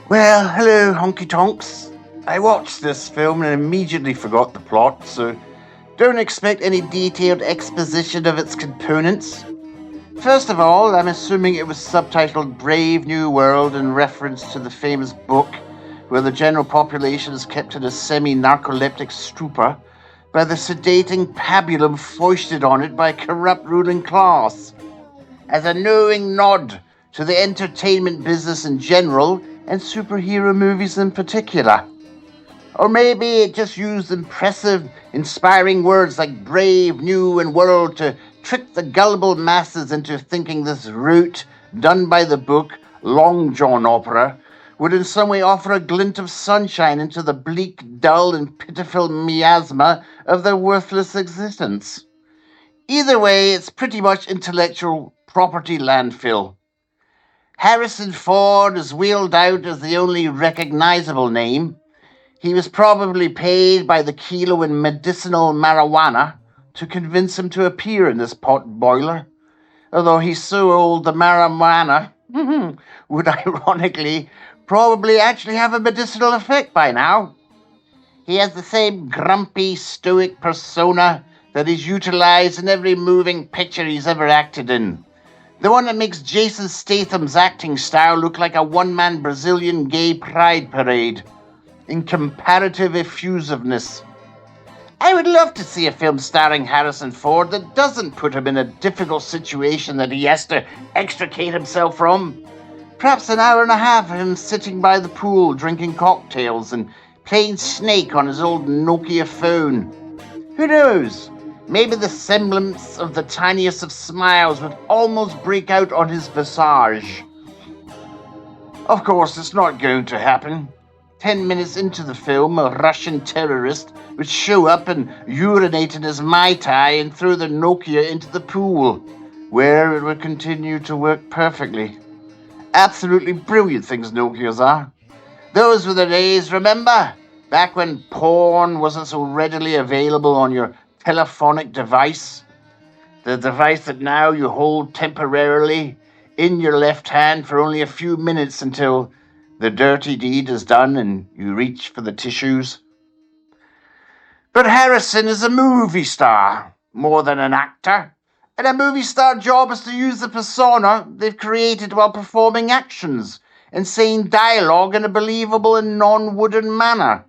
Well, hello, honky tonks. I watched this film and immediately forgot the plot, so don't expect any detailed exposition of its components. First of all, I'm assuming it was subtitled Brave New World in reference to the famous book where the general population is kept in a semi-narcoleptic stupor by the sedating pabulum foisted on it by a corrupt ruling class, as a knowing nod to the entertainment business in general and superhero movies in particular. Or maybe it just used impressive, inspiring words like brave, new, and world to trick the gullible masses into thinking this route, done by the book, Long John opera, would in some way offer a glint of sunshine into the bleak, dull, and pitiful miasma of their worthless existence. Either way, it's pretty much intellectual property landfill. Harrison Ford is wheeled out as the only recognizable name. He was probably paid by the kilo in medicinal marijuana to convince him to appear in this pot boiler. Although he's so old, the marijuana would ironically probably actually have a medicinal effect by now. He has the same grumpy, stoic persona that is utilized in every moving picture he's ever acted in. The one that makes Jason Statham's acting style look like a one-man Brazilian gay pride parade, in comparative effusiveness. I would love to see a film starring Harrison Ford that doesn't put him in a difficult situation that he has to extricate himself from. Perhaps an hour and a half of him sitting by the pool drinking cocktails and playing Snake on his old Nokia phone. Who knows? Maybe the semblance of the tiniest of smiles would almost break out on his visage. Of course, it's not going to happen. 10 minutes into the film, a Russian terrorist would show up and urinate in his Mai Tai and throw the Nokia into the pool, where it would continue to work perfectly. Absolutely brilliant things Nokias are. Those were the days, remember? Back when porn wasn't so readily available on your telephonic device. The device that now you hold temporarily in your left hand for only a few minutes until the dirty deed is done and you reach for the tissues. But Harrison is a movie star, more than an actor. And a movie star job is to use the persona they've created while performing actions and saying dialogue in a believable and non-wooden manner.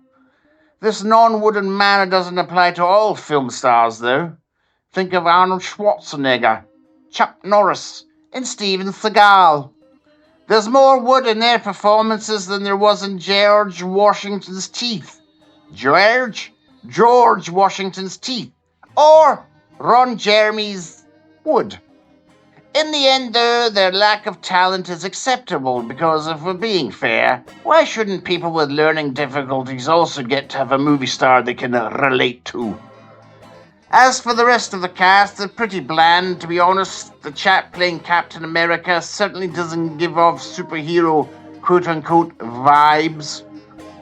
This non-wooden manner doesn't apply to all film stars, though. Think of Arnold Schwarzenegger, Chuck Norris, and Steven Seagal. There's more wood in their performances than there was in George Washington's teeth. George Washington's teeth. Or Ron Jeremy's wood. In the end, though, their lack of talent is acceptable because, if we're being fair, why shouldn't people with learning difficulties also get to have a movie star they can relate to? As for the rest of the cast, they're pretty bland, to be honest. The chap playing Captain America certainly doesn't give off superhero quote-unquote vibes,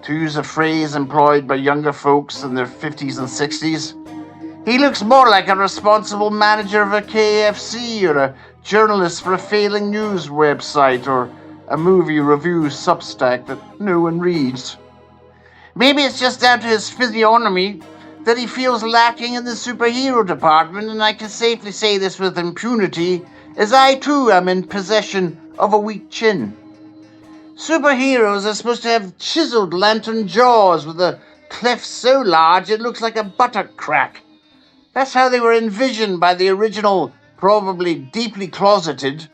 to use a phrase employed by younger folks in their 50s and 60s. He looks more like a responsible manager of a KFC or a journalist for a failing news website or a movie review substack that no one reads. Maybe it's just down to his physiognomy that he feels lacking in the superhero department, and I can safely say this with impunity, as I too am in possession of a weak chin. Superheroes are supposed to have chiseled lantern jaws with a cleft so large it looks like a buttock crack. That's how they were envisioned by the original, probably deeply closeted,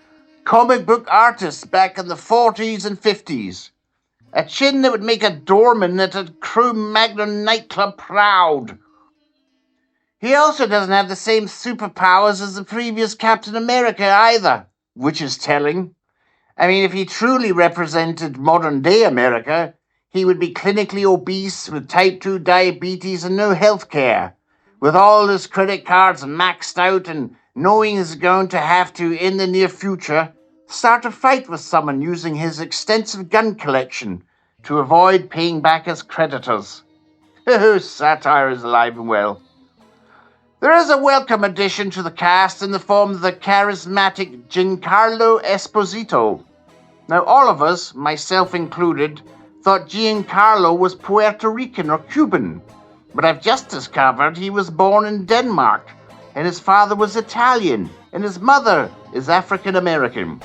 comic book artists back in the 40s and 50s. A chin that would make a doorman at a Cro-Magnon nightclub proud. He also doesn't have the same superpowers as the previous Captain America either, which is telling. I mean, if he truly represented modern-day America, he would be clinically obese with type 2 diabetes and no health care, with all his credit cards maxed out and knowing he's going to have to, in the near future, start a fight with someone using his extensive gun collection to avoid paying back his creditors. Satire is alive and well. There is a welcome addition to the cast in the form of the charismatic Giancarlo Esposito. Now, all of us, myself included, thought Giancarlo was Puerto Rican or Cuban, but I've just discovered he was born in Denmark, and his father was Italian, and his mother is African American.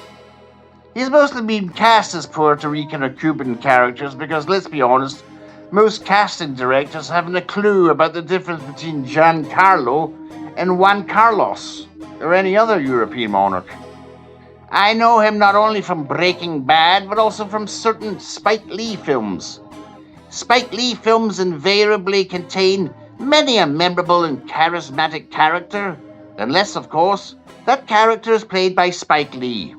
He's mostly been cast as Puerto Rican or Cuban characters because, let's be honest, most casting directors haven't a clue about the difference between Giancarlo and Juan Carlos, or any other European monarch. I know him not only from Breaking Bad, but also from certain Spike Lee films. Spike Lee films invariably contain many a memorable and charismatic character, unless, of course, that character is played by Spike Lee.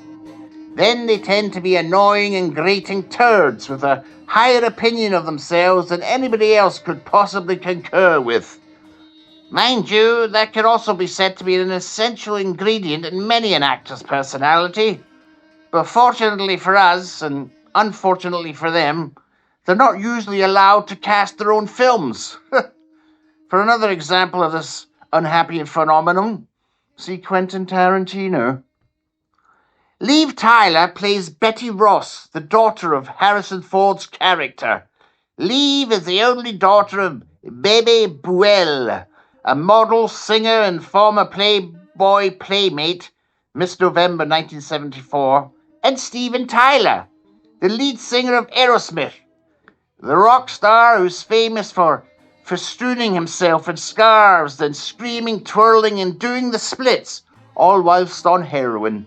Then they tend to be annoying and grating turds with a higher opinion of themselves than anybody else could possibly concur with. Mind you, that could also be said to be an essential ingredient in many an actor's personality. But fortunately for us, and unfortunately for them, they're not usually allowed to cast their own films. For another example of this unhappy phenomenon, see Quentin Tarantino. Liv Tyler plays Betty Ross, the daughter of Harrison Ford's character. Liv is the only daughter of Bebe Buell, a model, singer, and former Playboy playmate, Miss November 1974, and Steven Tyler, the lead singer of Aerosmith, the rock star who's famous for festooning himself in scarves, then screaming, twirling, and doing the splits, all whilst on heroin.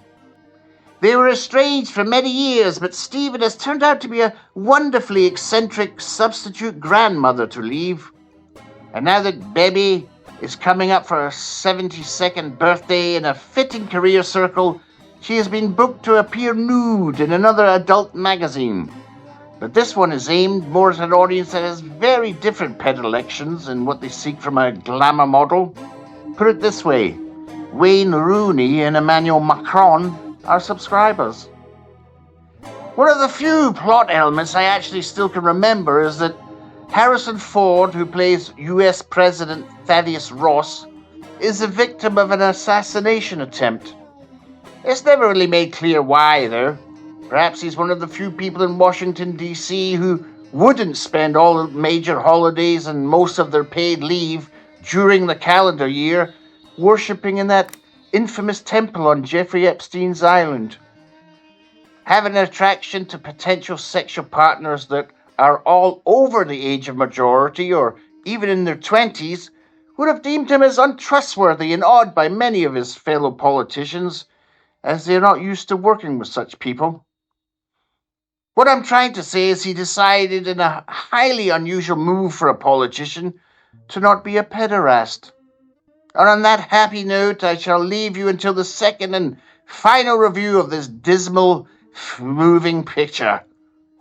They were estranged for many years, but Steven has turned out to be a wonderfully eccentric substitute grandmother to Liv. And now that Bebe is coming up for her 72nd birthday in a fitting career circle, she has been booked to appear nude in another adult magazine. But this one is aimed more at an audience that has very different predilections in what they seek from a glamour model. Put it this way, Wayne Rooney and Emmanuel Macron are subscribers. One of the few plot elements I actually still can remember is that Harrison Ford, who plays US President Thaddeus Ross, is a victim of an assassination attempt. It's never really made clear why, though. Perhaps he's one of the few people in Washington, D.C. who wouldn't spend all the major holidays and most of their paid leave during the calendar year worshipping in that infamous temple on Jeffrey Epstein's island. Having an attraction to potential sexual partners that are all over the age of majority or even in their 20s would have deemed him as untrustworthy and odd by many of his fellow politicians, as they are not used to working with such people. What I'm trying to say is he decided in a highly unusual move for a politician to not be a pederast. And on that happy note, I shall leave you until the second and final review of this dismal, moving picture.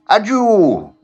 Adieu!